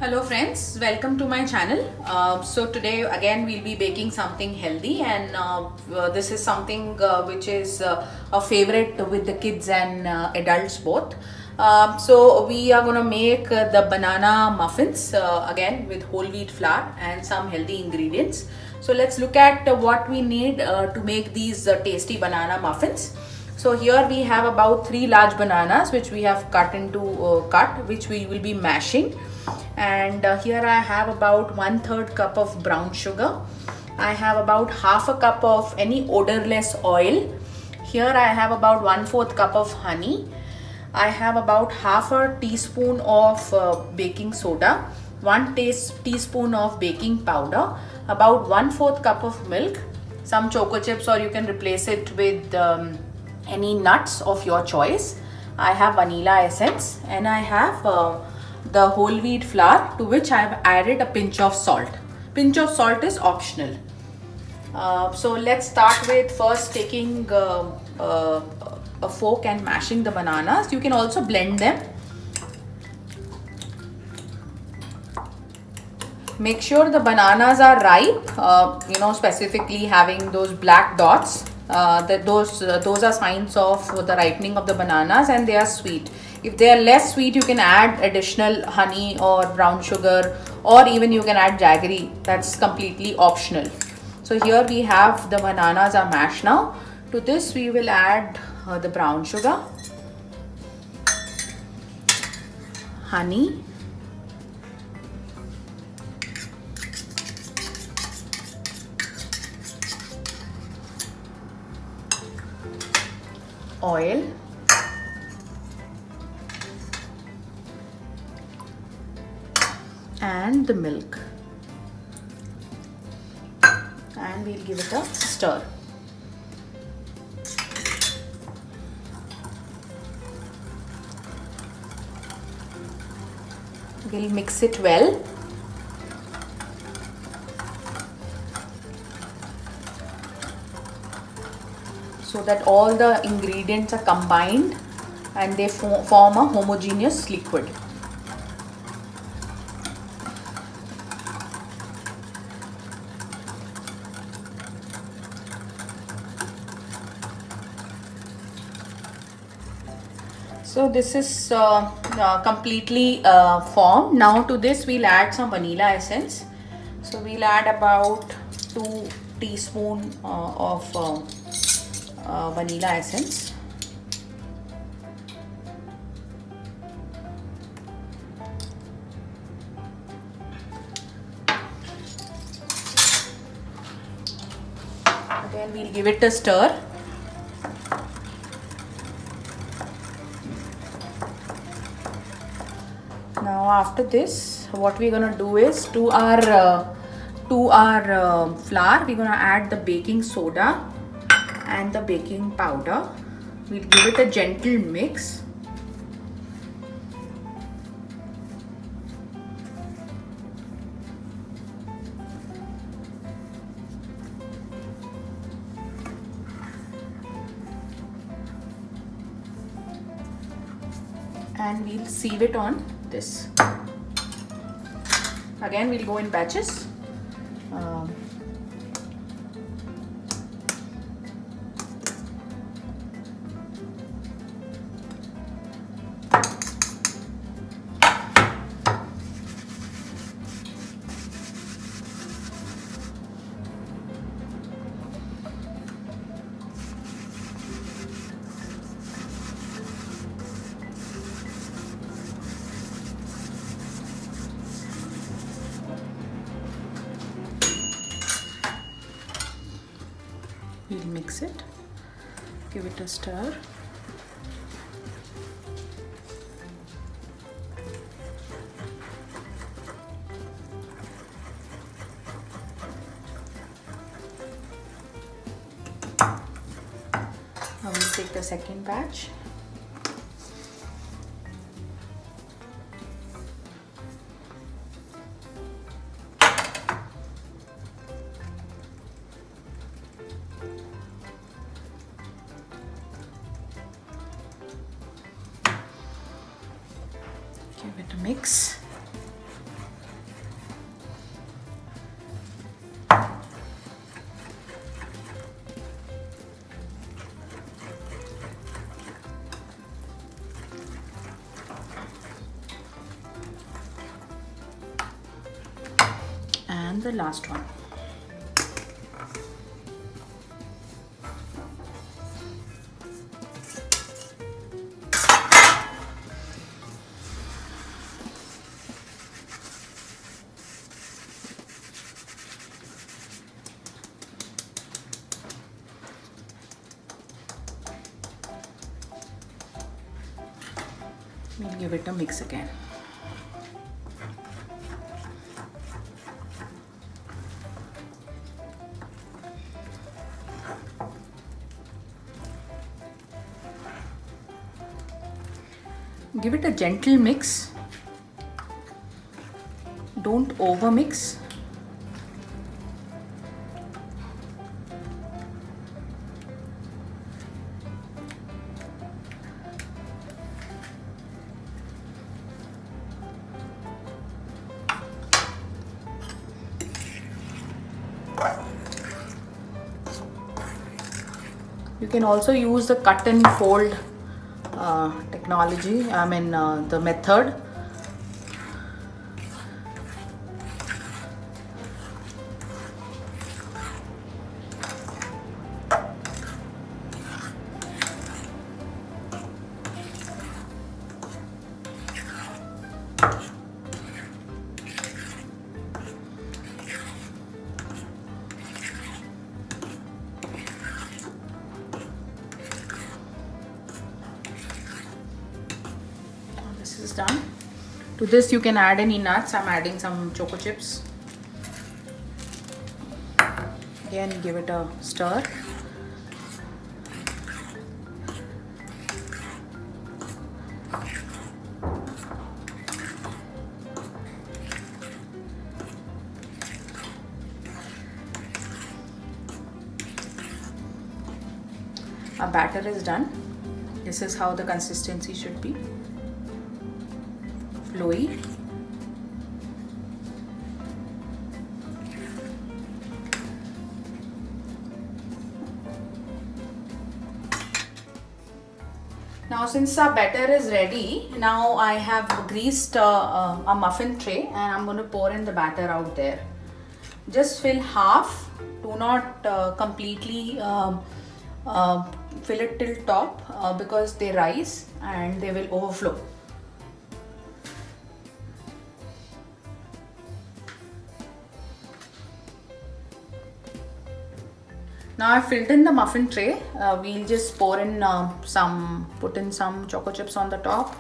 Hello friends, welcome to my channel. So today again we'll be baking something healthy, and this is something which is a favorite with the kids and adults both. So we are going to make the banana muffins again with whole wheat flour and some healthy ingredients. So let's look at what we need to make these tasty banana muffins. So here we have about 3 large bananas which we have cut into which we will be mashing, and here I have about 1/3 cup of brown sugar. I have about half a cup of any odorless oil. Here I have about 1/4 cup of honey. I have about half a teaspoon of baking soda, 1 teaspoon of baking powder, about 1/4 cup of milk, some choco chips, or you can replace it with any nuts of your choice. I have vanilla essence, and I have the whole wheat flour, to which I have added a pinch of salt. Pinch of salt is optional. So let's start with first taking a fork and mashing the bananas. You can also blend them. Make sure the bananas are ripe, specifically having those black dots. Those are signs of the ripening of the bananas, and they are sweet. If they are less sweet, you can add additional honey or brown sugar, or even you can add jaggery. That's completely optional. So here we have the bananas are mashed now. To this we will add the brown sugar, honey, oil, and the milk, and we'll give it a stir. We'll mix it well. So that all the ingredients are combined and they form a homogeneous liquid. So this is completely formed. Now to this we'll add some vanilla essence. So we'll add about 2 teaspoons of vanilla essence. Then we'll give it a stir. Now after this, what we're gonna do is to our flour we're gonna add the baking soda and the baking powder. We'll give it a gentle mix. And we'll sieve it on this. Again, we'll go in batches. We'll mix it, give it a stir. Now we'll take the second batch. Give it a mix. And the last one. We'll give it a mix again. Give it a gentle mix. Don't over mix. You can also use the cut and fold technology, the method. This is done. To this you can add any nuts. I'm adding some choco chips. Again, give it a stir. Our batter is done. This is how the consistency should be. Flowy. Now since our batter is ready, now I have greased a muffin tray and I'm going to pour in the batter out there. Just fill half. Do not completely fill it till top because they rise and they will overflow. Now I've filled in the muffin tray. We'll just pour in put in some choco chips on the top.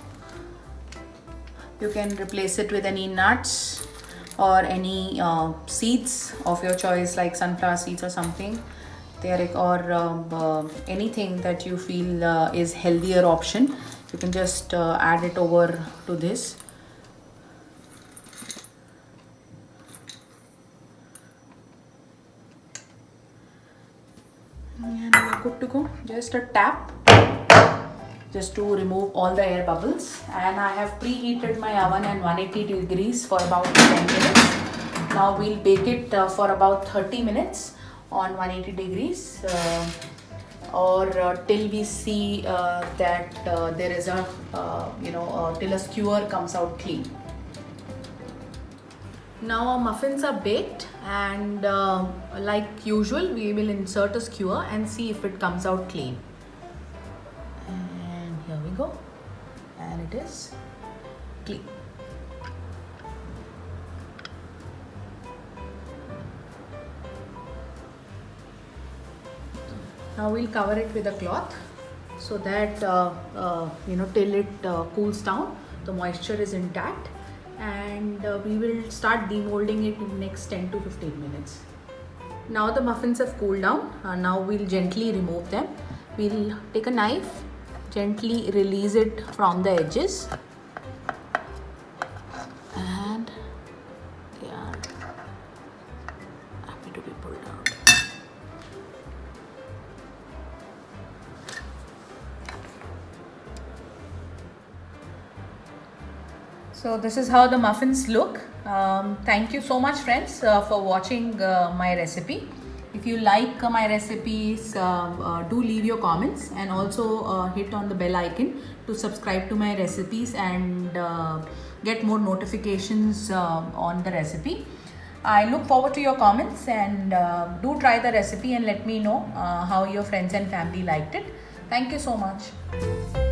You can replace it with any nuts or any seeds of your choice, like sunflower seeds or something, or anything that you feel is healthier option. You can just add it over to this. And we're good to go. Just a tap, just to remove all the air bubbles. And I have preheated my oven at 180 degrees for about 10 minutes. Now we'll bake it for about 30 minutes on 180 degrees till we see that there is a till a skewer comes out clean. Now our muffins are baked, and like usual we will insert a skewer and see if it comes out clean. And here we go, and it is clean. Now we'll cover it with a cloth so that till it cools down, the moisture is intact, and we will start demolding it in the next 10 to 15 minutes. Now the muffins have cooled down. Now we'll gently remove them. We'll take a knife, gently release it from the edges, and they are happy to be pulled out. So this is how the muffins look. Thank you so much, friends, for watching my recipe. If you like my recipes, do leave your comments, and also hit on the bell icon to subscribe to my recipes and get more notifications on the recipe. I look forward to your comments, and do try the recipe and let me know how your friends and family liked it. Thank you so much.